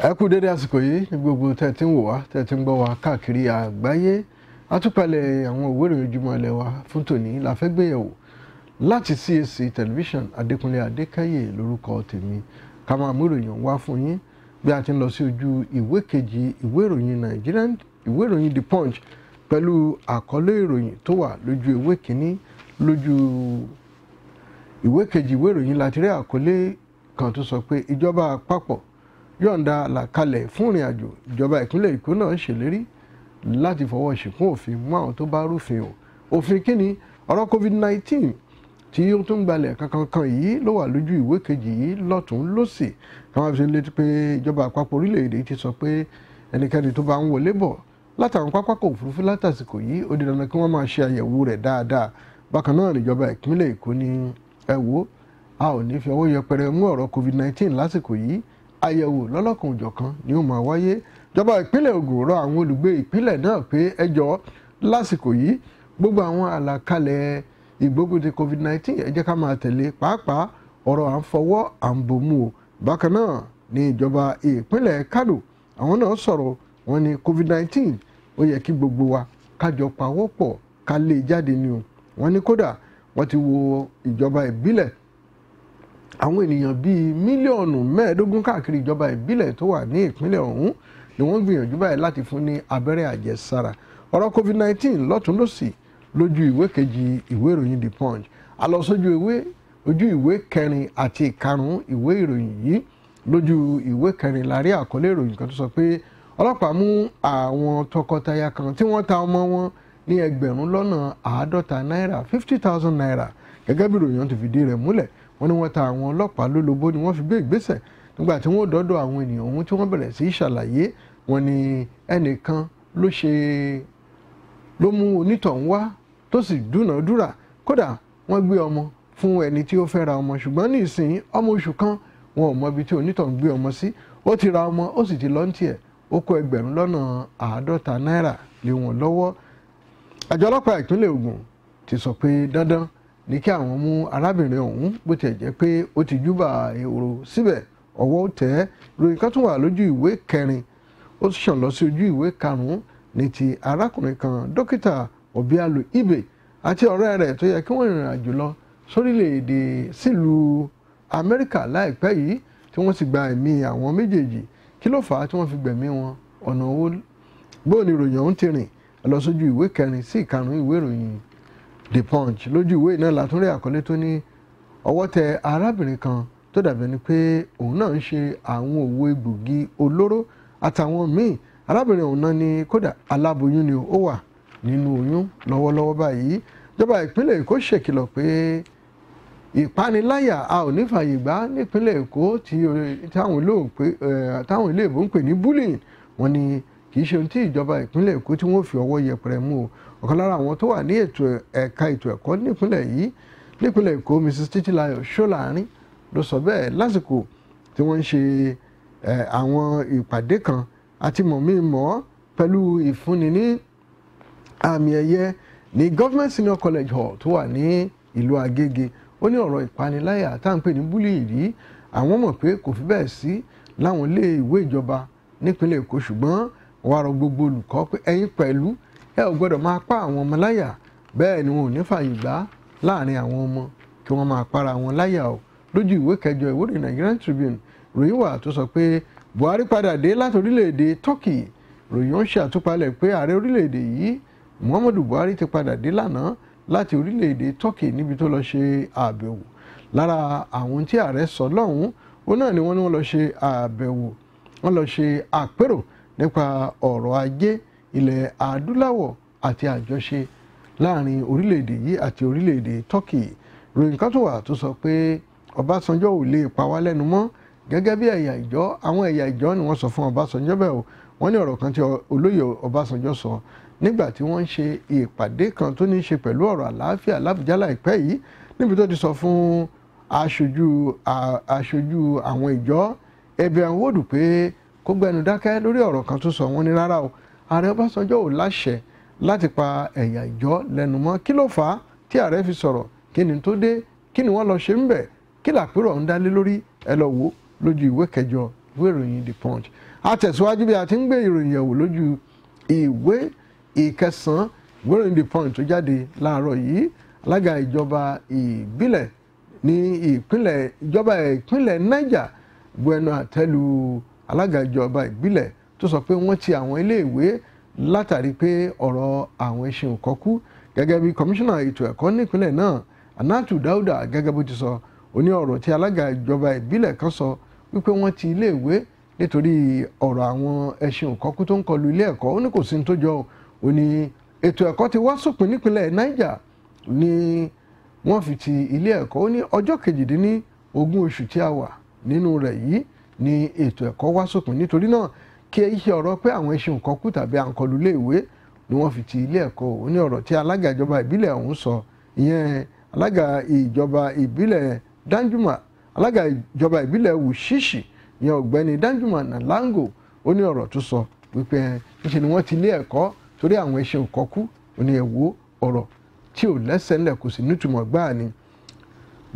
ẹ kú dédé àsìkò yìí ní gbogbo tẹ́ ti ń wò wá tẹ́ ti ń gbọ́ wá káàkiri àgbáyé. Àtúpalẹ̀ àwọn ìwé ìròyìn ojúmọ́ ilé wa fún tòní la fẹ́ gbéyẹ̀wò láti CAC tẹlifíṣàn Adékúnlé Adékáyè lórúkọ tèmi. Ká máa mú ìròyìn wá fún yín bí a ti ń lọ sí ojú ìwé kejì ìwé ìròyìn Nigerian ìwé ìròyìn The Punch pẹ̀lú àkọlé ìròyìn tó wà lójú ìwé kìíní. Lójú ìwé kejì ìwé ìròyìn láti rí àkọlé kan tó sọ pé ìjọba àpapọ̀ yọ̀ǹda àlàkalẹ̀ fún ìrìn àjò. Ìjọba ìpínlẹ̀ Èkó náà ṣèlérí láti fọwọ́ ṣìkún òfin mú àwọn tó bá rúfin o. Òfin kíni ọ̀rọ̀ COVID-19 tí ó tún gbalẹ̀ kankan yìí ló wà lójú ìwé kejì yìí lọ́tún lósì. Káwọn fi létí pé ìjọba àpapọ̀ orílẹ̀-èdè ti sọ pé ẹnikẹ́ni tó bá ń wọlé bọ̀ látàwọn pápákọ̀ òfurufú látàsìkò yìí ó di dandan kí wọ́n máa ṣe àyẹ̀wò rẹ̀ dáadáa. Bákan náà níjọba ìpínlẹ̀ Èkó ní ẹ wò a ò ní fi ọwọ́ yẹpẹrẹ mú ọ̀rọ̀ COVID-19 lásìkò yìí. Àyẹ̀wò lọ́lọ́kan òjọ̀kan ni ó máa wáyé. Ìjọba ìpínlẹ̀ Ògùn rọ àwọn olùgbé ìpínlẹ̀ náà pé ẹ jọ̀ọ́ lásìkò yìí gbogbo àwọn àlàkalẹ̀ ìgbógun ti COVID-19 ẹ jẹ́ ká máa tẹ̀lé, pàápàá ọ̀rọ̀ à ń fọwọ́ à ń bomú o. Bákan náà ní ìjọba ìpínlẹ̀ Kano àwọn náà sọ̀rọ̀ wọn ní COVID-19 ó yẹ kí gbogbo wa kájọ pawọ́pọ̀ ká lè jáde ni o. Wọ́n ní kódà wọ́n ti wo ìjọba ìbílẹ̀ àwọn ènìyàn bíi mílíọ̀nù 15 káàkiri ìjọba ìbílẹ̀ tó wà ní ìpínlẹ̀ ọ̀hún ni wọ́n gbìyànjú báyìí láti fún ní abẹ́rẹ́ àjẹsára. Ọ̀rọ̀ COVID-19 lọ́tún lósì lójú ìwé kejì ìwé ìròyìn The Punch. A lọ sójú ìwé kẹrin àti ìkarùn-ún ìwé ìròyìn yìí. Lójú ìwé kẹrin la rí àkọlé ìròyìn kan tó sọ pé ọlọ́pàá mú àwọn tọkọtaya kan tí wọ́n ta ọmọ wọn ní ẹgbẹ̀rún lọ́nà 50 náírà 50,000 naira. Gẹ́gẹ́ bí ìròyìn ti fìdí rẹ̀ múlẹ̀ wọ́n ní wọ́n ta àwọn ọlọ́pàá lólobó ni wọ́n fi gbé ìgbésẹ̀ nígbà tí wọ́n dọ́dọ̀ àwọn ènìyàn ohun tí wọ́n bẹ̀rẹ̀ sí í ṣàlàyé. Wọ́n ní ẹnìkan ló mú onítọ̀hún wá tó sì dúnàádúrà. Kódà wọ́n gbé ọmọ fún ẹni tí ó fẹ́ ra ọmọ ṣùgbọ́n ní ìsìn ọmọ oṣù kan wọn ò mọ ibi tí onítọ̀hún gbé ọmọ sí. Ó ti ra ọmọ ó sì ti lọ ní tiẹ̀ ó kó ẹgbẹ̀rún lọ́nà 50 náírà lé wọn lọ́wọ́. Àjọ ọlọ́pàá ìpínlẹ̀ Ògùn ti sọ pé dandan ní kí àwọn mú arábìnrin ọ̀hún bó tiẹ̀ jẹ́ pé ó ti júbà ehoro síbẹ̀ ọwọ́ tẹ̀ ẹ́. Ìròyìn kan tún wà lójú ìwé kẹrin ó ṣàn lọ sí ojú ìwé karùn-ún ní ti arákùnrin kan dókítà Obialo Ibe àti ọ̀rẹ́ rẹ̀ tó yẹ kí wọ́n rìnrìn àjò lọ sórílẹ̀-èdè sílùú Amẹ́ríkà láìpẹ́ yìí tí wọ́n sì gba ẹ̀mí àwọn méjèèjì. Kí ló fà á tí wọ́n fi gbẹ̀mí wọn? Ọ̀nà owó bó ni ìròyìn ọ̀hún ti rìn lọ sójú ìwé kẹrin sí ìkarùn-ún ìwé ìròyìn The Punch. Lójú ìwé náà látúndé àkọlé tó ní ọwọ́ tẹ arábìnrin kan tó dàbí ẹni pé òun náà ń ṣe àwọn òwò egbògi olóró àtàwọn míì. Arábìnrin òun náà ní kódà aláboyún ni ó wà nínú oyún lọ́wọ́lọ́wọ́ báyìí. Ìjọba ìpínlẹ̀ Èkó ṣèkìlọ̀ pé ìpániláyà a ò ní fààyè gbà nípínlẹ̀ Èkó tí táwọn iléèbó ń pè ní bullying. Wọ́n ní kì í ṣe ohun tí ìjọba ìpínlẹ̀ Èkó tí wọ́n fi ọwọ́ yẹpẹrẹ mú o. Ọ̀kan lára àwọn tó wà ní ẹ̀ka ètò ẹ̀kọ́ nípínlẹ̀ yìí nípínlẹ̀ Èkó Mrs. Títílayọ̀ Ṣọ́láàrin ló sọ bẹ́ẹ̀ lásìkò tí wọ́n ń ṣe àwọn ìpàdé kan àti mọ̀mí-mọ̀ pẹ̀lú ìfúnni ní àmì ẹ̀yẹ ní Government Senior College Hall tó wà ní ìlú Agége. Ó ní ọ̀rọ̀ ìpaniláyà tá à ń pè ní bullying yìí àwọn mọ̀ pé kò fi bẹ́ẹ̀ sí láwọn ilé ìwé ìjọba nípínlẹ̀ Èkó ṣùgbọ́n wàá rọ gbogbo olùkọ́ pé ẹ̀yin pẹ̀lú ẹ ò gbọ́dọ̀ máa pa àwọn ọmọ láyà. Bẹ́ẹ̀ ni wọn ò ní fààyè gbà láàrin àwọn ọmọ kí wọ́n máa para wọn láyà o. Lójú ìwé kẹjọ ìwé ìròyìn Nigerian Tribune ròyìn wà tó sọ pé Buhari padà dé láti orílẹ̀-èdè Turkey. Ròyìn ń ṣe àtúpalẹ̀ pé ààrẹ orílẹ̀-èdè yìí Muhammadu Buhari ti padà dé lánàá láti orílẹ̀-èdè Turkey níbi tó lọ ṣe àbẹ̀wò. Lára àwọn tí ààrẹ sọ lọ́hùn-ún ó náà ni wọ́n ní wọ́n lọ ṣe àbẹ̀wò wọ́n lọ ṣe àpérò nípa ọ̀rọ̀ ajé ilẹ̀ adúláwọ̀ àti àjọṣe láàrin orílẹ̀-èdè yìí àti orílẹ̀-èdè Turkey. Ròyìn kan tó wà tó sọ pé Ọbásanjọ́ ò lè pa wá lẹ́nu mọ́ gẹ́gẹ́ bí ẹ̀yà ìjọ. Àwọn ẹ̀yà ìjọ ni wọ́n sọ fún Ọbásanjọ́ bẹ́ẹ̀ o. Wọ́n ní ọ̀rọ̀ kan tí olóyè Ọbásanjọ́ sọ nígbà tí wọ́n ń ṣe ìpàdé kan tó ní í ṣe pẹ̀lú ọ̀rọ̀ àlàáfíà l'Àbújá láìpẹ́ yìí níbi tó ti sọ fún aṣojú àwọn ìjọ Ebian Wodu pé kó gbẹnu dákẹ́ lórí ọ̀rọ̀ kan tó sọ. Wọ́n ní rárá o ààrẹ Ọbásanjọ́ ò láṣẹ láti pa ẹ̀yà ìjọ lẹ́nu mọ́. Kí ló fà á tí ààrẹ fi sọ̀rọ̀? Kí ni tó dé? Kí ni wọ́n lọ ṣe ń bẹ̀? Kí làpérò ọ̀hún dálé lórí? Ẹ lọ wò lójú ìwé kẹjọ ìwé ìròyìn The Punch. a tẹ̀síwájú bí a ti ń gbé ìròyìn yẹ̀wò lójú ìwé ìkẹsàn-án ìwé The Punch tó jáde láàárọ̀ yìí. Alága ìjọba ìbílẹ̀ ní ìpínlẹ̀ Niger bu ẹnu àtẹ́ lu alága ìjọba ìbílẹ̀ tó sọ pé wọ́n ti àwọn iléèwé látàrí pé ọ̀rọ̀ àwọn ẹṣin ò kọ́kú. Gẹ́gẹ́ bí kọmíṣánná ètò ẹ̀kọ́ nípínlẹ̀ náà Anatu Dauda gẹ́gẹ́ bó ti sọ, ó ní ọ̀rọ̀ tí alága ìjọba ìbílẹ̀ kan sọ wípé wọ́n ti iléèwé nítorí ọ̀rọ̀ àwọn ẹṣin ò kọ́kú tó ń kọlu ilé ẹ̀kọ́. Ó ní kò sí ní tó jọ, ó ní ètò ẹ̀kọ́ ti wá sópin nípínlẹ̀ Niger ni wọ́n fi ti ilé ẹ̀kọ́. Ó ní ọjọ́ 18 oṣù tí a wà nínú rẹ̀ yìí ni ètò ẹ̀kọ́ wá sópin. Nítorí náà kí iṣẹ́ ọ̀rọ̀ pé àwọn ẹṣin ò kọ́kú tàbí à ń kọlu ilé ìwé ni wọ́n fi ti ilé ẹ̀kọ́. Ó ní ọ̀rọ̀ tí alága ìjọba ìbílẹ̀ ọ̀hún sọ, ìyẹn alága ìjọba ìbílẹ̀ Danjuma, alága ìjọba ìbílẹ̀ Wushishi, ìyẹn ọ̀gbẹ́ni Danjuma Nalango, ó ní ọ̀rọ̀ tó sọ wípé níṣe ni wọ́n ti ilé ẹ̀kọ́ torí àwọn ẹṣin ò kọ́kú. Ó ní ẹ̀wò ọ̀rọ̀ tí ò lẹ́sẹ̀ ńlẹ̀ kò sì nítumọ̀ gbáà ni.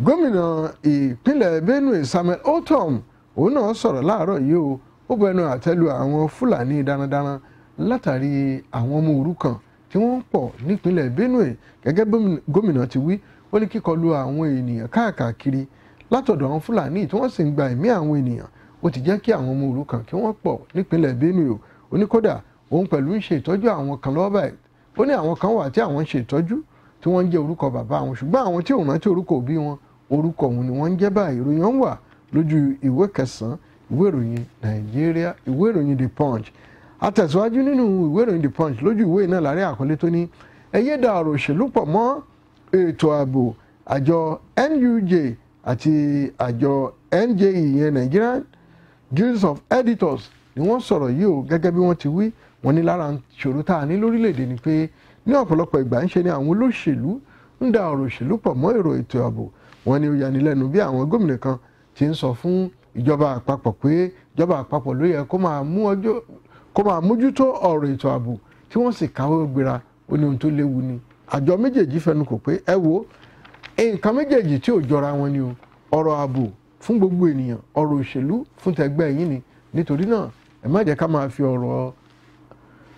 Gómìnà ìpínlẹ̀ Benue Samuel Ortom òun náà sọ̀rọ̀ láàárọ̀ yìí o. Ó bu ẹnu àtẹ́ lu àwọn Fúlàní darandaran látàrí àwọn ọmọ òrukàn tí wọ́n pọ̀ nípínlẹ̀ Benue. Gẹ́gẹ́ gómìnà ti wí, ó ní kíkọlù àwọn ènìyàn káàkiri látọ̀dọ̀ àwọn Fúlàní tí wọ́n sì ń gba ẹ̀mí àwọn ènìyàn ó ti jẹ́ kí àwọn ọmọ òrukàn kí wọ́n pọ̀ nípínlẹ̀ Benue. Ó ní kódà òun pẹ̀lú ń ṣe ìtọ́jú àwọn kan lọ́wọ́ báyìí. Ó ní àwọn kan wà tí àwọn ń ṣe ìtọ́jú tí wọ́n ń jẹ́ orúkọ bàbá wọn, ṣùgbọ́n àwọn tí ò rántí orúkọ òbí wọn orúkọ òun ni wọ́n ń jẹ́ báyìí. Ìròyìn ọ̀hún wà lójú ìwé kẹsàn-án ìwé ìròyìn Nàìjíríà, ìwé ìròyìn The Punch. Àtẹ̀síwájú nínú ìwé ìròyìn The Punch lójú ìwé náà láàrin àkọlé tó ní ẹ yé da ọ̀rọ̀ òṣèlú pọ̀ mọ́ ètò ààbò. Àjọ NUJ àti àjọ NJE, ìyẹn Nigerian Guild of Editors, ni wọ́n sọ̀rọ̀ yìí o. Gẹ́gẹ́ bí wọ́n ti wí, wọ́n ní lára ìṣòro tá a ní lórílẹ̀‐èdè ni pé ní ọ̀pọ̀lọpọ̀ ìgbà ń ṣe ni àwọn olóṣèlú ń da ọ̀rọ̀ òṣèlú pọ̀ mọ́ èrò ètò ààbò. Wọ́n ní ó yanilẹ́nu bí àwọn gómìnà kan ti ń sọ fún ìjọba àpapọ̀ pé ìjọba àpapọ̀ ló yẹ kó máa mójútó ọ̀rọ̀ ètò ààbò tí wọ́n sì káwọ́ gbéra. Ó ní ohun tó léwu ni. Àjọ méjèèjì fẹnu kò pé ẹ wo nǹkan méjèèjì tí ò jọra wọn ni o. Ọ̀rọ̀ ààbò fún gbogbo ènìyàn, ọ̀rọ̀ òṣèlú fún tẹgbẹ́ yín ni. Nítorí náà ẹ má jẹ́ ká máa fi ọ̀rọ̀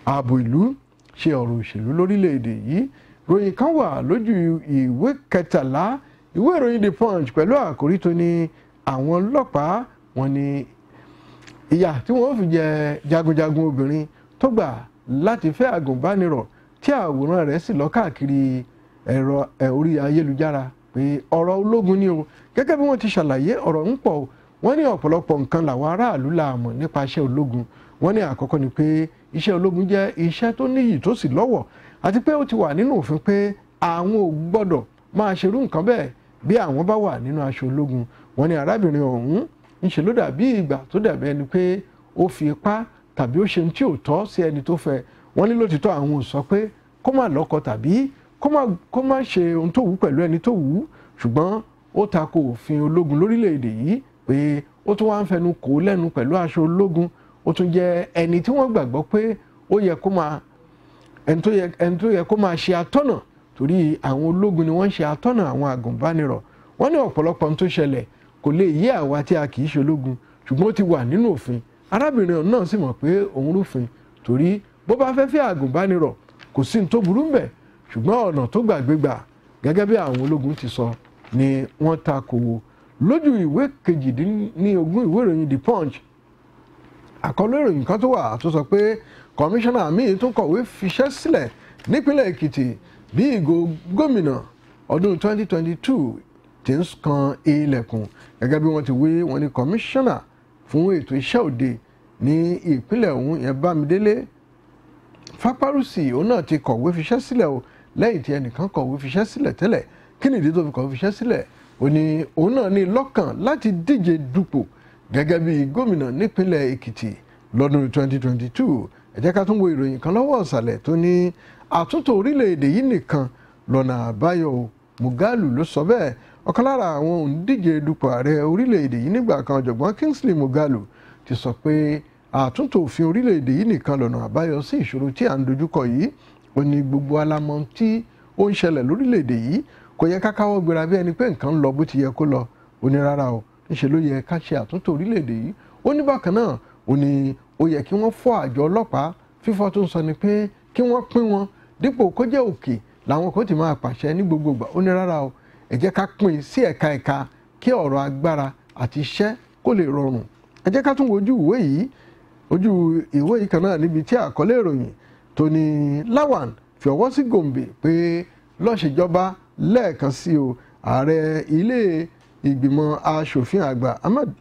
ààbò ìlú ṣe ọ̀rọ̀ òṣèlú lórílẹ̀‐èdè yìí. Ròyìn kan wà lójú ìwé 13 ìwé ìròyìn The Punch pẹ̀lú àkórí tó ní àwọn ọlọ́pàá wọn ní ìyà tí wọ́n fi jẹ jagunjagun obìnrin tó gbà láti fẹ́ àgùnbánirọ̀ tí àwòrán rẹ̀ sì lọ káàkiri ẹ̀rọ orí ayélujára pé ọ̀rọ̀ ológun ni o. Gẹ́gẹ́ bí wọ́n ti ṣàlàyé, ọ̀rọ̀ ń pọ̀. Wọ́n ní ọ̀pọ̀lọpọ̀ nǹkan làwọn aráàlú la mọ̀ nípa iṣẹ́ ológun. Wọ́n ní àkọ́kọ́ ni pé iṣẹ́ ológun jẹ́ iṣẹ́ tó níyì tó sì lọ́wọ̀, àti pé ó ti wà nínú òfin pé àwọn ò gbọ́dọ̀ máa ṣerú nǹkan bẹ́ẹ̀ bí àwọn bá wà nínú aṣọ ológun. Wọ́n ní arábìnrin ọ̀hún ń ṣe ló dàbí ìgbà tó dàbí ẹni pé ó fi ipá tàbí ó ṣe ohun tí ò tọ́ sí ẹni tó fẹ́. Wọ́n ní lótìtọ́ àwọn ò sọ pé kó má lọ́kọ tàbí kó má ṣe ohun tó wù pẹ̀lú ẹni tó wù, ṣùgbọ́n ó tako òfin ológun lórílẹ̀‐èdè yìí pé ó tún wá ń fẹnu kò lẹ́nu pẹ̀lú aṣọ ológun. Ó tún jẹ́ ẹni tí wọ́n gbàgbọ́ pé ó yẹ kó máa ẹni tó yẹ kó máa ṣe atọ́nà, torí àwọn ológun ni wọ́n ń ṣe atọ́nà àwọn àgùnbánirọ̀. Wọ́n ní ọ̀pọ̀lọpọ̀ ohun tó ṣẹlẹ̀ kò lè yé àwa tí a kì í ṣe ológun, ṣùgbọ́n ó ti wà nínú òfin. Arábìnrin náà sì mọ̀ pé òun rúfin, torí bó bá fẹ́ fẹ́ àgùnbánirọ̀ kò sí ní tó burú ńbẹ̀, ṣùgbọ́n ọ̀nà tó gbàgbé gbà gẹ́gẹ́ bí àwọn ológun ti sọ ni wọ́n takò wò. Lójú ìwé 18 ìwé ìròyìn The Punch, àkọlé ìròyìn kan tó wà tó sọ pé kọmíṣánná míì tún kọ̀wé fiṣẹ́ sílẹ̀ nípínlẹ̀ Èkìtì bí ìgò gómìnà ọdún 2022 ti ń kan ilẹ̀kùn. Gẹ́gẹ́ bí wọ́n ti wí, wọ́n ní kọmíṣánná fún ètò iṣẹ́ òde ní ìpínlẹ̀ ọ̀hún, ìyẹn Bámidélé Fápárùsì, òun náà ti kọ̀wé fiṣẹ́ sílẹ̀ o lẹ́yìn tí ẹnìkan kọ̀wé fiṣẹ́ sílẹ̀ tẹ́lẹ̀. Kí nìdí tó fi kọ̀wé fiṣẹ́ sílẹ̀? Ó ní òun náà ní lọ́kàn láti díje dupò gẹ́gẹ́ bí gómìnà nípínlẹ̀ Èkìtì lọ́dún 2022. Ẹ jẹ́ ká tún wo ìròyìn kan lọ́wọ́ ọ̀sàlẹ̀ tó ní àtúntò orílẹ̀-èdè yìí nìkan lọ́nà àbáyọ. Mugalu ló sọ bẹ́ẹ̀. Ọ̀kan lára àwọn òǹdíje dupò ààrẹ orílẹ̀-èdè yìí nígbà kan, ọ̀jọ̀gbọ́n Kingsley Mugalu, ti sọ pé àtúntò òfin orílẹ̀-èdè yìí nìkan lọ́nà àbáyọ sí ìṣòro tí à ń dojúkọ yìí. Ó ní gbogbo alámọ̀ tí ó ń ṣẹlẹ̀ lórílẹ̀-èdè yìí kò yẹ ká káwọ́ gbéra bí ẹni pé nǹkan ń lọ bó ti yẹ kó lọ. Ó ní rárá o, níṣe ló yẹ ká ṣe àtúntò orílẹ̀-èdè yìí. Ó ní bákan náà, ó ní ó yẹ kí wọ́n fọ́ àjọ ọlọ́pàá. Fífọ́ tó ń sọ ni pé kí wọ́n pín wọn dípò kó jẹ́ òkè làwọn kan ti máa pàṣẹ ní gbogbo ìgbà. Ó ní rárá o, ẹ jẹ́ ká pín sí ẹ̀ka kí ọ̀rọ̀ agbára àti iṣẹ́ kó lè rọrùn. Ẹ jẹ́ ká tún wo ojú ìwé yìí kan náà níbi tí àkọlé ìròyìn tó ní Lawan fi ọwọ́ sí Gombe pé lọ́ṣèjọba lẹ́ẹ̀kan sí o. Ààrẹ ilé ìgbìmọ̀ aṣòfin àgbà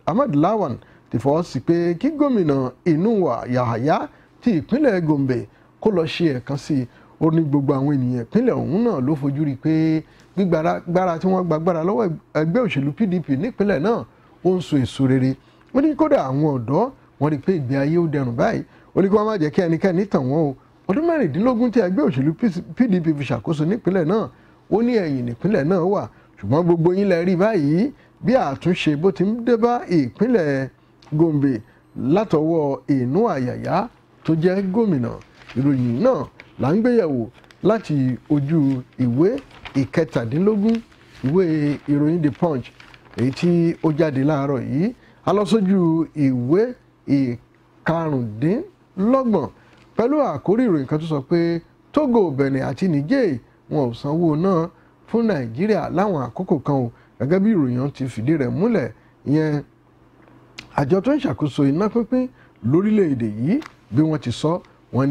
Ahmad Lawan ti fọwọ́ sí pé kí gómìnà Inuwa Yahaya ti ìpínlẹ̀ Gombe kó lọ ṣe ẹ̀kan sí i. Ó ní gbogbo àwọn ènìyàn ìpínlẹ̀ ọ̀hún náà ló fojú rí pé gbígbára tí wọ́n gbàgbára lọ́wọ́ ẹgbẹ́ òṣèlú PDP nípínlẹ̀ náà ó ń so èso rere. Ó ní kódà àwọn ọ̀dọ́ wọ́n rí pé ìgbé ayé ó dẹrùn báyìí. Ó ní kí wọ́n má jẹ́ kí ẹnikẹ́ni tàn wọ́n o. Ọdún 16 tí ẹgbẹ́ òṣèlú PDP fi ṣàkóso nípínlẹ̀ náà, ó ní ẹ̀yìn nípínlẹ̀ náà wà. Ṣùgbọ́n gbogbo yín lẹ rí báyìí bí àtúnṣe bó ti ń dé bá ìpínlẹ̀ Gombe látọwọ́ Inuwa Yahaya tó jẹ́ gómìnà. Ìròyìn náà là ń gbéyẹ̀wò láti ojú ìwé ìkẹtàdínlógún ìwé ìròyìn The Punch èyí tí ó jáde láàárọ̀ yìí. A lọ sójú ìwé ìkarùndínlọ́gbọ̀n pẹ̀lú àkórí ìròyìn kan tó sọ pé Togo, Benin àti Niger wọn ò sanwó náà fún Nàìjíríà láwọn àkókò kan o. Gẹ́gẹ́ bí ìròyìn ti fìdí rẹ̀ múlẹ̀, ìyẹn àjọ tó ń ṣàkóso iná pínpín lórílẹ̀‐èdè yìí bí wọ́n ti sọ, wọ́n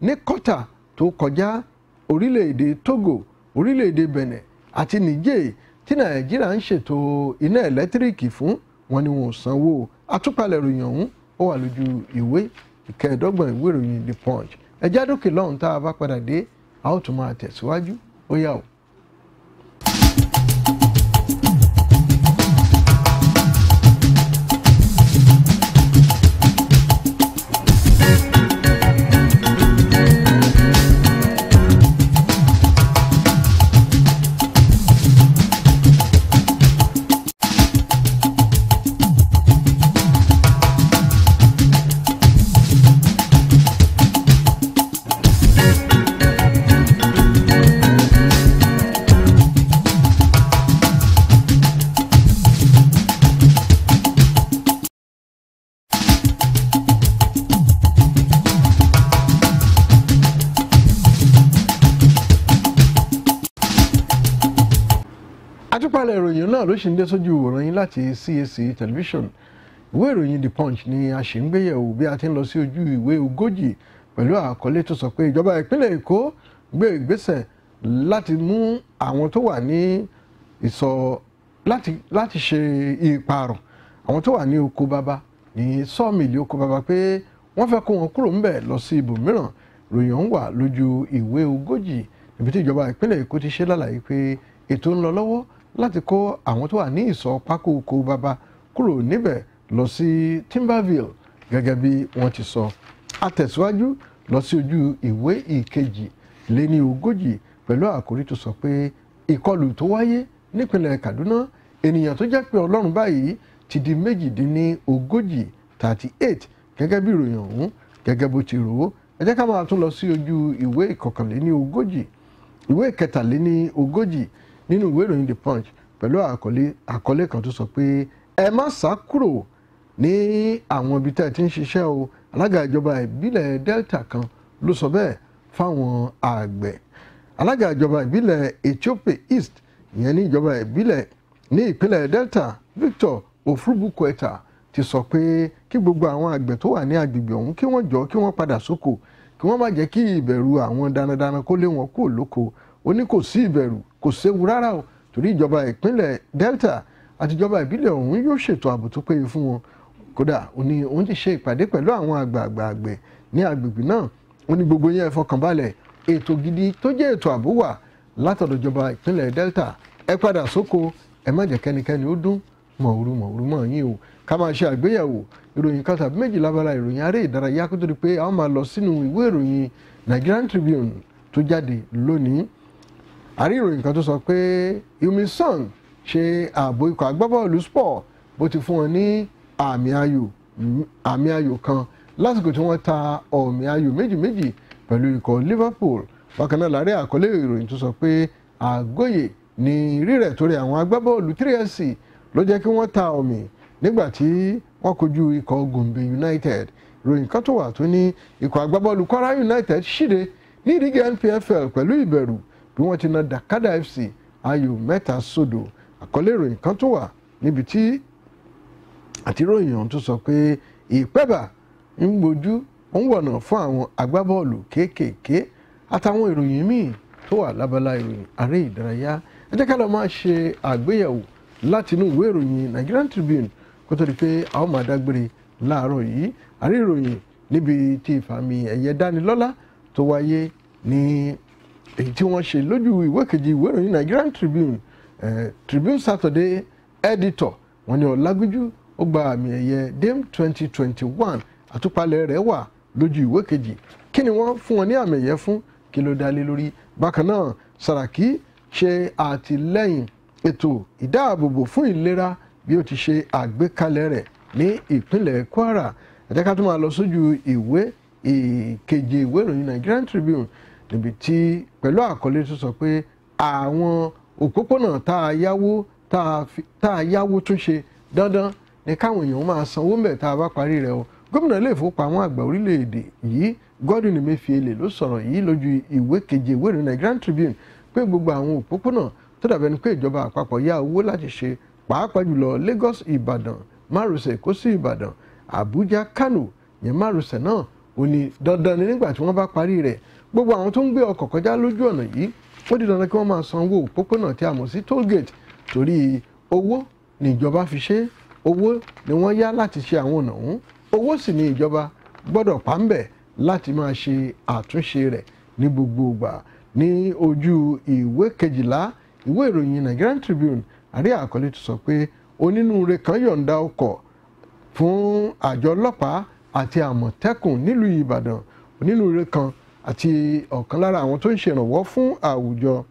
ní kọ́tà tó kọjá orílẹ̀‐èdè Togo, orílẹ̀‐èdè Benin àti Niger tí Nàìjíríà ń ṣètò iná ẹ̀lẹ́tíríkì fún, wọn ni wọn ò sanwó. Àtúpalẹ̀ ìròyìn ọ̀hún ó wà lójú ìwé ìkẹẹ̀dọ́gbọ̀n ìwé ìròyìn The Punch. Ẹ já dókè lọ́hùn tá a bá padà dé a ó tún máa tẹ̀síwájú. Ó yá o. Àtúpalẹ̀ ìròyìn náà ló ṣì ń dé sójú ìwòran yín láti CAC television. Ìwé ìròyìn The Punch ni a ṣì ń gbéyẹ̀wò bí a ti ń lọ sí ojú ìwé 40 pẹ̀lú àkọlé tó sọ pé ìjọba ìpínlẹ̀ Èkó gbé ìgbésẹ̀ láti mú àwọn tó wà ní ìsọ̀ láti ṣe ìpààrọ̀ àwọn tó wà ní oko bàbá ní sọ́ọ̀mìlì oko bàbá pé wọ́n fẹ́ kó wọn kúrò ńbẹ̀ lọ sí ibòmíràn. Ìròyìn ọ̀hún wà lójú ìwé 40 ibi tí ìjọba ìpínlẹ̀ Èkó ti ṣe lálàyé pé ètò ń lọ lọ́wọ́ láti kó àwọn tó wà ní ìsọ̀ pákó oko bàbá kúrò níbẹ̀ lọ sí Timberville gẹ́gẹ́ bí wọ́n ti sọ. A tẹ̀síwájú lọ sí ojú ìwé ìkejì-lé-ní-ogójì pẹ̀lú àkórí tó sọ pé ìkọlù tó wáyé nípínlẹ̀ Kaduna, ènìyàn tó jẹ́ pé Ọlọ́run báyìí ti di 38 gẹ́gẹ́ bí ìròyìn ọ̀hún gẹ́gẹ́ bó ti rò ó. Ẹ jẹ́ ká máa tún lọ sí ojú ìwé ìkọkànléní-ogójì ìwé ìkẹtàléní-ogójì nínú ìwé ìròyìn The Punch pẹ̀lú àkọlé kan tó sọ pé ẹ má sá kúrò ní àwọn ibi tẹ́ ẹ ti ń ṣiṣẹ́ o. Alága ìjọba ìbílẹ̀ Delta kan ló sọ bẹ́ẹ̀ fáwọn àgbẹ̀. Alága ìjọba ìbílẹ̀ Ethiopia East ìyẹn ní ìjọba ìbílẹ̀ ní ìpínlẹ̀ Delta Victor Ofrubukweta ti sọ pé kí gbogbo àwọn àgbẹ̀ tó wà ní agbègbè ọ̀hún kí wọ́n jọ kí wọ́n padà sóko, kí wọ́n má jẹ́ kí ìbẹ̀rù àwọn darandaran kó lé wọn kúrò lóko. Ó ní kò sí ìbẹ̀rù, kò séwu rárá o, torí ìjọba ìpínlẹ̀ Delta àti ìjọba ìbílẹ̀ ọ̀hún yóò ṣètò ààbò tó péye fún wọn. Kódà ó ní òun ti ṣe ìpàdé pẹ̀lú àwọn àgbààgbà àgbẹ̀ ní agbègbè náà. Ó ní gbogbo yẹn fọkànbalẹ̀, ètò gidi tó jẹ́ ètò ààbò wà látọ̀dọ̀ ìjọba ìpínlẹ̀ Delta. Ẹ padà sóko, ẹ má jẹ́ kẹ́nikẹ́ni ó dún mọ̀ọ́rú mọ̀ yín o. Ká máa ṣe àgbéyẹ̀wò ìròyìn kan tàbí méjì lábala ìròyìn aré ìdárayá kó tó di pé a máa lọ sínú ìwé ìròyìn Nigerian Tribune tó jáde lónìí. Àrí ìròyìn kan tó sọ pé Yumi Song ṣe ààbò ikọ̀ agbábọ́ọ̀lù Sport bó ti fún wọn ní àmì ayò kan lásìkò tí wọ́n ta ọ̀mì ayò méjì pẹ̀lú ikọ̀ Liverpool. Bákan náà láàrin àkọlé ìròyìn tó sọ pé Àgóyè ní rírẹ̀ torí àwọn agbábọ́ọ̀lù 3SC ló jẹ́ kí wọ́n ta ọ̀mì nígbà tí wọ́n kojú ikọ̀ Gombe United. ròyìn kan tó wà tó ní ikọ̀ agbábọ́ọ̀lù Kwara United ṣíde ní ìdíje NPFL pẹ̀lú ìbẹ̀rù bí wọ́n ti na Dakada FC ayò 3-0. àkọlé ìròyìn kan tó wà níbi tí àti ìròyìn ọ̀hún tó sọ pé ìpẹ́bà ń gbójú ń wọ̀nà fún àwọn agbábọ́ọ̀lù kéékèèké àtàwọn ìròyìn míì tó wà lábala ìròyìn aré ìdárayá. ẹ jẹ́ ká lọ máa ṣe àgbéyẹ̀wò látinú ìwé ìròyìn Nigerian Tribune kó tó di pé a ó máa dágbére láàárọ̀ yìí. àrí ìròyìn níbi tí ìfàmì ẹ̀yẹ dánilọ́lá tó wáyé ní èyí tí wọ́n ṣe lójú ìwé kejì ìwé ìròyìn Nigerian Tribune Tribune Saturday editor wọ́n ní Ọlágúnjú ó gba àmì ẹ̀yẹ DAME 2021 àtúpalẹ̀ rẹ̀ wà lójú ìwé kejì. kí ni wọ́n fún wọn ní àmì ẹ̀yẹ fún, kí ló dá lé lórí? bákan náà Sàràkí ṣe àtìlẹ́yìn ètò ìdáàbòbò fún ìlera bí ó ti ṣe àgbékalẹ̀ rẹ̀ ní ìpínlẹ̀ Kwara. ẹ jẹ́ ká tún máa lọ sójú ìwé ìkeje ìwé ìròyìn Nigerian Tribune níbi tí pẹ̀lú àkọlé tó sọ pé àwọn òpópónà tá a yáwó tún ṣe dandan ní káwọn èèyàn máa sanwó mẹ́ tá a bá parí rẹ̀ o. gómìnà ilé ìfowópamọ́ àgbà orílẹ̀-èdè yìí Godwin Emefiele ló sọ̀rọ̀ yìí lójú ìwé keje ìwé ìròyìn Nigerian Tribune pé gbogbo àwọn òpópónà tó dàbẹ̀ ni pé ìjọba àpapọ̀ yá owó láti ṣe pàápàá jùlọ Lagos Ìbàdàn márosẹ̀ Èkó sí Ìbàdàn Àbújá Kano yẹn márosẹ̀ náà ò ní dandan ni nígbà tí wọ́n bá parí rẹ̀ gbogbo àwọn tó ń gbé ọkọ̀ kọjá lójú ọ̀nà yìí ó di dandan kí wọ́n máa san owó òpópónà tí a mọ̀ sí toll gate torí owó ni ìjọba fi ṣe, owó ni wọ́n yá láti ṣe àwọn ọ̀nà ọ̀hún, owó sì ni ìjọba gbọ́dọ̀ pa ń bẹ̀ láti máa ṣe àtúnṣe rẹ̀ ní gbogbo ìgbà. ní ojú ìwé kejìlá ìwé ìròyìn Nigerian Tribune àrí àkọlé tó sọ pé onínúure kan yọ̀ǹda ọkọ̀ fún àjọ ọlọ́pàá àti àmọ̀tẹ́kùn nílùú Ìbàdàn. onínúure kan àti ọ̀kan lára àwọn tó ń ṣèrànwọ́ fún àwùjọ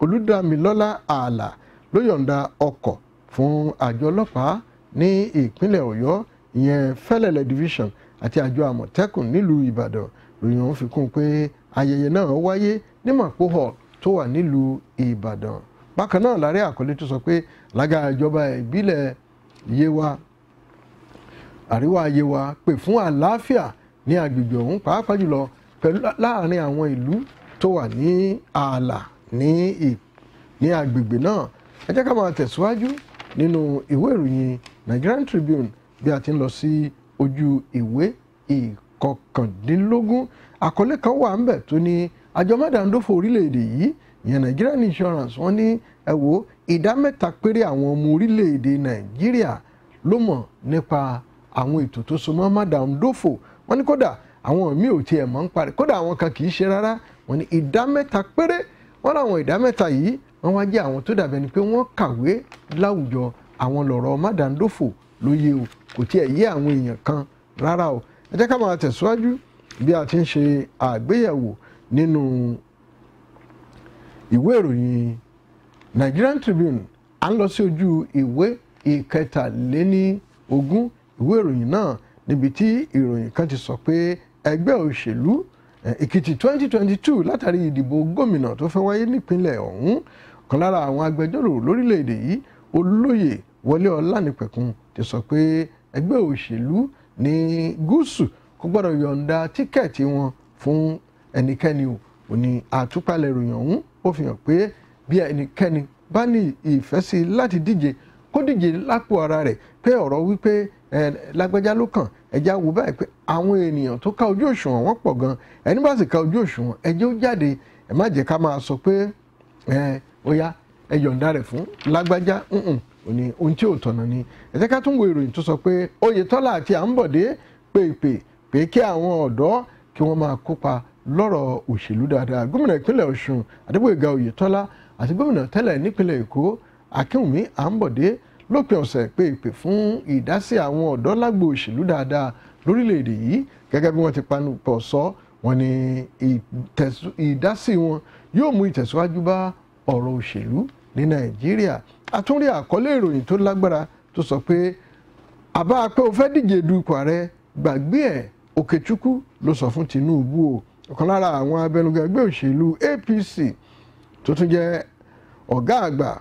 Olúdámilọ́lá Ààlà ló yọ̀ǹda ọkọ̀ fún àjọ ọlọ́pàá ní ìpínlẹ̀ Ọ̀yọ́ ìyẹn Fẹ́lẹ́lẹ̀ Division àti àjọ àmọ̀tẹ́kùn nílùú Ìbàdàn. ròyìn ọ̀hún fi kún pé ayẹyẹ náà wáyé ní Mapo Hall tó wà nílùú Ìbàdàn. bákan náà láàrẹ àkọlé tó sọ pé alága ìjọba ìbílẹ̀ Yewa àríwá Yewa pè fún àlàáfíà ní agbègbè ọ̀hún pàápàá jùlọ pẹ̀lú láàrin àwọn ìlú tó wà ní ààlà ní agbègbè náà. ẹ jẹ́ ká máa tẹ̀síwájú nínú ìwé ìròyìn Nigerian Tribune bí a ti ń lọ sí ojú ìwé ìkọkàndínlógún. àkọlé kan wà ń bẹ̀ tó ní àjọ mádàndófò orílẹ̀-èdè yìí ìyẹn Nigerian Insurance wọ́n ní ẹ wò 3% péré àwọn ọmọ orílẹ̀-èdè Nàìjíríà ló mọ̀ nípa àwọn ètò tó so mọ́ mádàndófò. wọ́n ní kódà àwọn míì ò tiẹ̀ mọ̀ ń parí, kódà àwọn kan kì í ṣe rárá. wọ́n ní 3% péré, wọ́n láwọn 3% yìí wọ́n wá jẹ́ àwọn tó dàbẹ̀ ni pé wọ́n kàwé láwùjọ àwọn lọ̀rọ̀ mádàndófò lóye o, kò tiẹ̀ yé àwọn èèyàn kan rárá o. ẹ jẹ́ ká máa tẹ̀síwájú bí a ti ń ṣe àgbéyẹ̀wò nínú ìwé ìròyìn Nigerian Tribune. à ń lọ sí ojú ìwé ìkẹtàléníogún ìwé ìròyìn náà níbi tí ìròyìn kan ti sọ pé ẹgbẹ́ òṣèlú Èkìtì 2022 látàrí ìdìbò gómìnà tó fẹ́ wáyé nípínlẹ̀ ọ̀hún. kan lára àwọn agbẹjọ́rò lórílẹ̀‐èdè yìí Olóyè Wọlé Ọlánìpẹ̀kun ti sọ pé ẹgbẹ́ òṣèlú ní gúúsù kò gbọ́dọ̀ yọ̀ǹda tíkẹ́ẹ̀tì wọn fún ẹnikẹ́ni o. ó ní àtúpalẹ̀ ìròyìn ọ̀hún ó fi hàn pé bí ẹnikẹ́ni bá ní ìfẹ́ sí láti díje kó díje lápò ara rẹ̀, pé ọ̀rọ̀ wípé lágbájá ló kàn ẹjá wo báyìí pé àwọn ènìyàn tó ká ojú òṣùwọ̀n wọ́n pọ̀ gan, ẹni bá sì ká ojú òṣùwọ̀n ẹjẹ́ ó jáde. ẹ má jẹ́ ká máa sọ pé ó yá ẹ yọ̀ǹda rẹ̀ fún lágbájá. ó ní ohun tí ò tọ̀nà ni. ẹ jẹ́ ká tún wo ìròyìn tó sọ pé Oyètọ́lá àti Àǹbọ̀dé pé kí àwọn ọ̀dọ́ kí wọ́n máa kópa lọ́rọ̀ òṣèlú dáadáa. gómìnà ìpínlẹ̀ Ọ̀ṣun Adébóyèga Oyètọ́lá àti gómìnà tẹ́lẹ̀ nípínlẹ̀ Èkó Akínwùmí Àǹbọ̀dé lópin ọ̀sẹ̀ pé fún ìdásí àwọn ọ̀dọ́ lágbo òṣèlú dáadáa lórílẹ̀‐èdè yìí. gẹ́gẹ́ bí wọ́n ti panupọ̀ sọ, wọ́n ní ìdásí wọn yóò mú ìtẹ̀síwájú bá ọ̀rọ̀ òṣèlú ní Nàìjíríà. a tún rí àkọlé ìròyìn tó lágbára tó sọ pé àbá pé o fẹ́ díje du ipò ààrẹ gbàgbé ẹ̀ Òkèchukwu ló sọ fún Tinubu o. ọ̀kan lára àwọn abẹnugan ẹgbẹ́ òṣèlú APC tó tún jẹ́ ọ̀gá àgbà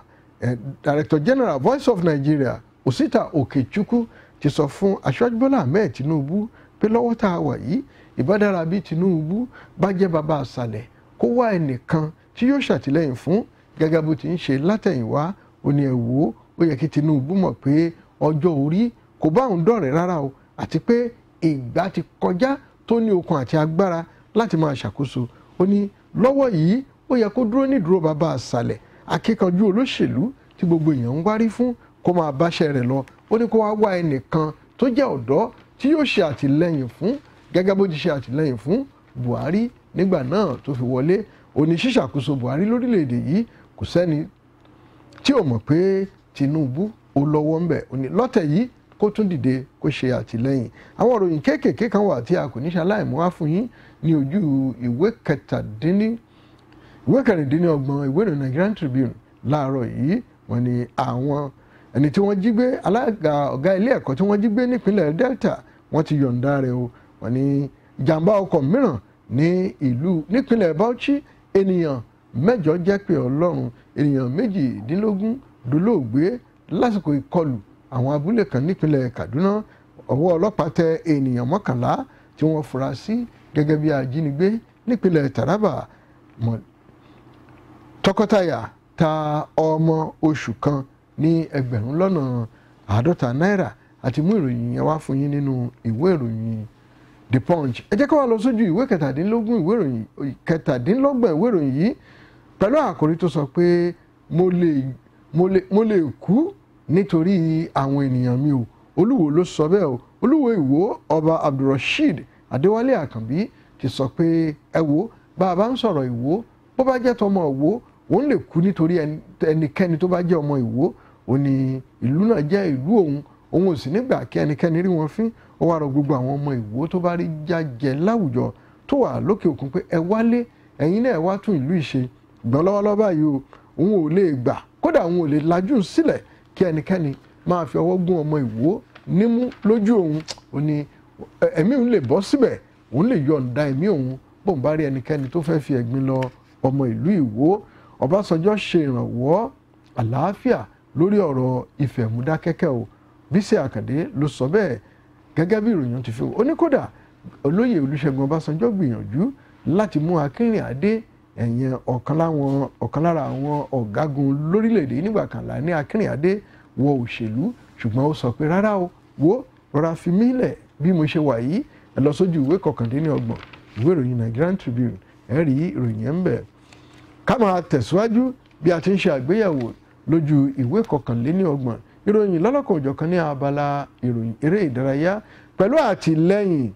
Director General Voice of Nigeria Osita Òkèchukwu ti sọ fún Aṣíwájú Bọ́lá Ahmed Tinubu pé lọ́wọ́ tá a wà yìí ìbádára bíi Tinubu bá jẹ́ bàbá àṣàlẹ̀ kó wá ẹnìkan tí yóò ṣàtìlẹ́yìn fún gẹ́gẹ́ bó ti ń ṣe látẹ̀yìnwá. Ó ní ẹ wò ó, ó yẹ kí Tinubu mọ̀ pé ọjọ́ orí kò bá òun dọ̀rẹ́ rárá o, àti pé ìgbà ti kọjá tó ní okun àti agbára láti máa ṣàkóso. Ó ní lọ́wọ́ yìí ó yẹ kó dúró nídúró bàbá àṣàlẹ̀, akíkanjú olóṣèlú tí gbogbo èèyàn ń wárí fún kó máa báṣẹ́ rẹ̀ lọ. Ó ní kó wá ẹnìkan tó jẹ́ ọ̀dọ́ tí yóò ṣe àtìlẹ́yìn fún gẹ́gẹ́ bó ti ṣe àtìlẹ́yìn fún Buhari nígbà náà tó fi wọlé. Ó ní ṣíṣàkóso Buhari lórílẹ̀‐èdè yìí kò sẹ́ni tí ò mọ̀ pé Tinubu ó lọ́wọ́ ń bẹ̀. Ó ní lọ́tẹ̀ yìí kó tún dìde kó ṣe àtìlẹ́yìn. Àwọn ìròyìn kéékèèké kan wà tí a kò ní ṣaláìmú wá fún yín ní ojú ìwé kẹrìndínlọ́gbọ̀n ìwé ìròyìn Nigerian Tribune láàárọ̀ yìí. Wọ́n ní àwọn ẹni tí wọ́n jí gbé, alága ọ̀gá ilé ẹ̀kọ́ tí wọ́n jí gbé nípínlẹ̀ Delta wọ́n ti yọ̀ǹda rẹ̀ o. Wọ́n ní ìjàmbá ọkọ̀ mìíràn nípínlẹ̀ Bauchi, ènìyàn 8 jẹ́ pé Ọlọ́run, ènìyàn 18 dolóògbé lásìkò ìkọlù àwọn abúlé kan nípínlẹ̀ Kaduna. Ọwọ́ ọlọ́pàá tẹ ènìyàn 11 tí wọ́n fura sí gẹ́gẹ́ bí ajínigbé nípínlẹ̀ Taraba. Tọkọtaya ta ọmọ oṣù kan ní $50,000 náírà. Àti mú ìròyìn yẹn wá fún yín nínú ìwé ìròyìn The Punch. Ẹ jẹ́ ká wá lọ sójú ìwé kẹtàdínlọ́gbọ̀n ìwé ìròyìn yìí pẹ̀lú àkòrí tó sọ pé mo lè kú nítorí àwọn ènìyàn mi o. Olúwo ló sọ bẹ́ẹ̀ o. Olúwo Ìwó Ọba Abdulrasheed Adéwálé Àkànbí ti sọ pé ẹ wo bá a bá ń sọ̀rọ̀ Ìwó, bó bá jẹ́ tọmọ Ìwó òun lè kú nítorí ẹnikẹ́ni tó bá jẹ́ ọmọ Ìwó. Ó ní ìlú náà jẹ́ ìlú òun ò sì nígbà kí ẹnikẹ́ni rí wọn fín. Ó wá rọ gbogbo àwọn ọmọ Ìwó tó bá rí jájẹ láwùjọ tó wà lókè òkun pé ẹ wálé, ẹ̀yin náà wá tún ìlú ìṣe. Gbọ́n lọ́wọ́lọ́wọ́ báyìí o, òun ò lè gbà, kódà òun ò lè lajú sílẹ̀ kí ẹnikẹ́ni máa fi ọwọ́ gún ọmọ Ìwó nímú lójú òun. Ó ní ẹ̀mí òun lè bọ́ síbẹ̀, òun lè yọ̀ǹda ẹ̀mí òun bóun bá rí ẹnikẹ́ni tó fẹ́ fi ẹ̀gbin lọ ọmọ ìlú Ìwó. Ọbásanjọ́ ṣe ìrànwọ́ àlàáfíà lórí ọ̀rọ̀ Ìfẹ̀múdákẹ́kẹ́ o. Bísí Àkàndé ló sọ bẹ́ẹ̀ gẹ́gẹ́ bí ìròyìn ti fi wò. Ó ní kódà olóyè Olúṣẹ́gun Ọbásanjọ́ gbìyànjú láti mú Akínrìnádé, ẹ̀yẹn ọ̀kan lára àwọn ọ̀gágun lórílẹ̀‐èdè nígbà kan là ní Akínrìnádé, wọ òṣèlú, ṣùgbọ́n ó sọ pé rárá o, wo rọra fi mí lẹ̀ bí mo ṣe wà yìí. Ẹ lọ sójú ìwé 29 ìwé ìròyìn Nigerian Tribune, ẹ rí ìròyìn ẹ̀ ń bẹ̀. Ká máa tẹ̀síwájú bí a ti ń ṣe àgbéyẹ̀wò lójú ìwé 29 ìròyìn lọ́lọ́kan òjọ̀kan ní abala ìròyìn eré ìdárayá pẹ̀lú àtìlẹ́yìn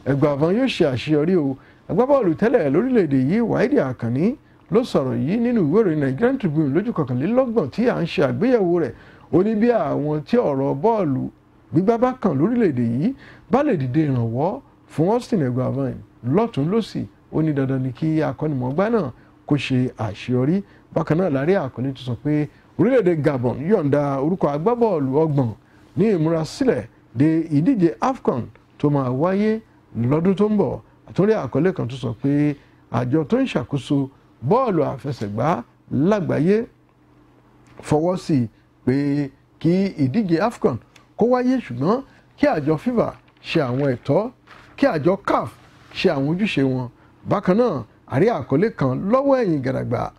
Ẹ̀gbàvan yóò ṣe àṣeyọrí o. Agbábọ́ọ̀lù tẹ́lẹ̀ lórílẹ̀‐èdè yìí Wáídì Àkànní ló sọ̀rọ̀ yìí nínú ìwé ìròyìn Nigerian Tribune lójú 29 tí à ń ṣe àgbéyẹ̀wò rẹ̀. Ó ní bí àwọn tí ọ̀rọ̀ bọ́ọ̀lù gbígbá bá kàn lórílẹ̀‐èdè yìí bá lè dìde ìrànwọ́ fún Austin Ẹ̀gbàvan lọ́tún lọ́sì, ó ní dandan ni kí akọ́nimọ̀ọ́gbá náà kó ṣe àṣeyọrí. Bákan náà lárí Àkànní tó sọ pé orílẹ̀-èdè Gabon yọ̀ǹda orúkọ agbábọ́ọ̀lù 30 ní ìmúrasílẹ̀ de ìdíje AFCON tó máa wáyé lọ́dún tó ń bọ̀. Àtúndì àkọlé kan tó sọ pé àjọ tó ń ṣàkóso bọ́ọ̀lù àfẹsẹ̀gbá lágbàáyé fọwọ́ sí pé kí ìdíje AFCON kó wáyé, ṣùgbọ́n kí àjọ FIFA ṣe àwọn ẹ̀tọ́, kí àjọ CAF ṣe àwọn ojúṣe wọn. Bákan náà àrí àkọlé kan lọ́wọ́ ẹ̀yìn gàràgbà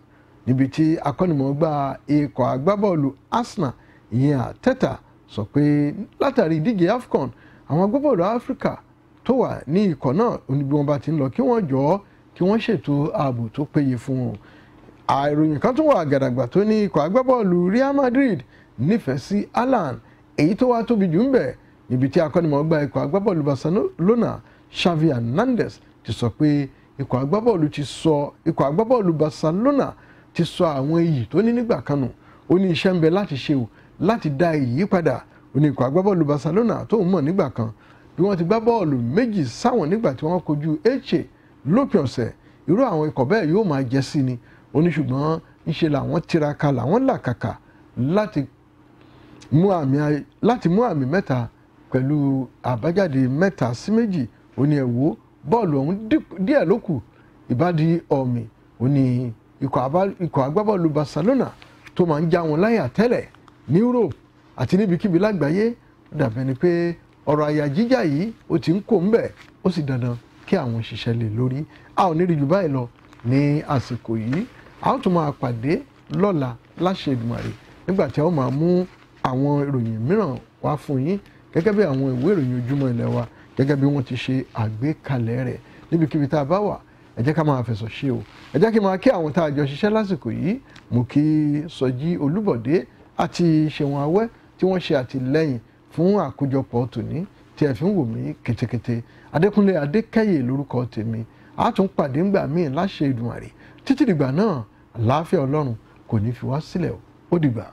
níbi tí akọ́nimọ̀ọ́gbá ikọ̀ agbábọ́ọ̀lù Arsenal ìyẹn Arteta sọ pé látàrí ìdíje AFCON àwọn agbábọ́ọ̀lù Áfíríkà tó wà ní ikọ̀ náà bí wọ́n bá ti ń lọ kí wọ́n jọ̀ọ́ kí wọ́n ṣètò ààbò tó péye fún wọn. Àìròyìn kan tún wà gàdàgbà tó ní ikọ̀ agbábọ́ọ̀lù Real Madrid nífẹ̀ẹ́ sí Haaland, èyí tó wá tóbi jù ń bẹ̀ níbi tí akọ́nimọ̀ọ́gbá ikọ̀ agbábọ́ọ̀lù Barcelona Xavi Hernandez ti sọ pé ikọ̀ agbábọ́ọ̀lù Barcelona ti sọ àwọn iyì tó ní nígbà kan nù. Ó ní iṣẹ́ ń bẹ láti ṣe o láti dá iyì padà. Ó ní ikọ̀ agbábọ́ọ̀lù Barcelona tó ń mọ̀ nígbà kan bí wọ́n ti gbá bọ́ọ̀lù 2 sáwọn nígbà tí wọ́n kojú Elche lópin ọ̀sẹ̀, irú àwọn ikọ̀ bẹ́ẹ̀ yóò máa jẹ́ sí ni. Ó ní ṣùgbọ́n ńṣe làwọn tiraka làwọn làkàkà láti mú àmì 3 pẹ̀lú àbájáde 3-2. Ó ní ẹ wò bọ́ọ̀lù ọ̀hún díẹ̀ ló kù ìbádìí ọ̀mì. Ó ní ikọ̀ agbábọ́ọ̀lù Barcelona tó máa ń já wọn láyà tẹ́lẹ̀ ní Europe àti níbikíbi lágbàáyé, ó dàbẹ̀ ni pé ọ̀rọ̀ àyà jíjà yìí ó ti ń kó ń bẹ̀, ó sì dandan kí àwọn òṣìṣẹ́ lè lórí. A ò ní rí jù báyìí lọ ní àsìkò yìí. A ó tún máa pàdé lọ́la láṣẹ Èdùmàrè nígbà tí a ó máa mú àwọn ìròyìn mìíràn wá fún yín gẹ́gẹ́ bí àwọn ìwé ìròyìn ojúmọ́ ilẹ̀ wa gẹ́gẹ́ bí wọ́n ti ṣe àgbékalẹ̀ rẹ̀ níbikíbi tá a bá wà. Ẹ jẹ́ ká máa fẹ̀sọ̀ ṣe o. Ẹ jẹ́ kí n máa kí àwọn tá a jọ ṣiṣẹ́ lásìkò yìí. Mo kí Sọjí Olúbọ̀dé àti Ṣẹ̀wọ̀n Awẹ́ tí wọ́n ṣe àtìlẹ́yìn fún àkójọpọ̀ tòní tí ẹ fi ń wò mí ketekete. Adékúnlé Adékẹ́yè lórúkọ tèmi. A tún pàdé ńgbà míì láṣẹ Èdùmàrè. Títí dìgbà náà, àlàáfíà Ọlọ́run kò ní fi wá sílẹ̀ o. Ó dìgbà.